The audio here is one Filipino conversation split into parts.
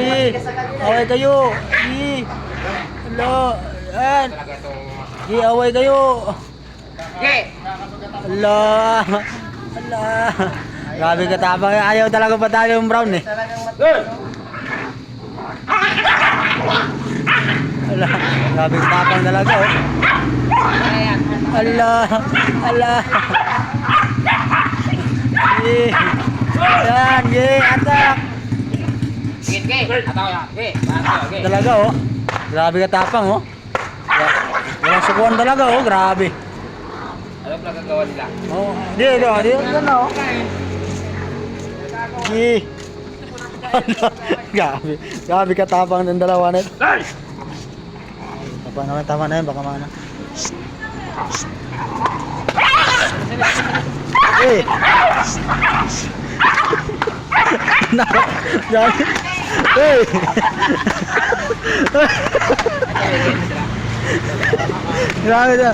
Yan, away kayo. Hello. Yan. Away kayo. Allah. Allah. Grabe ka tapang. Ayaw talaga patalo yung Brown eh. Allah. Grabe ka tapang talaga oh. Allah. Allah. Yan, atak. Talaga oh. Grabe ka tapang oh. Walang sukuan talaga oh, grabe. Ano pala gagawa nila? Oh, di ano oh. Grabe ka tapang ng dalawa na ito. Tama na yan, baka mana. Grabe na.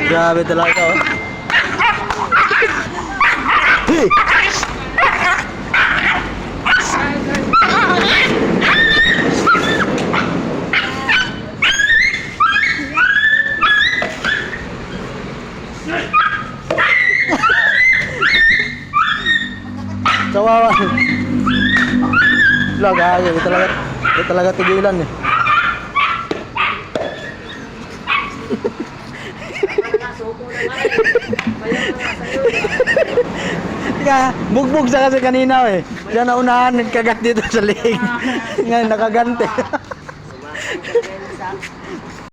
Grabe talaga oh. Kawawa. Lagay, di talaga tigilan eh. Bugbog sa kasi kanina eh. Diyan na unahan, nagkagat dito sa leg. Ngayon nakaganti.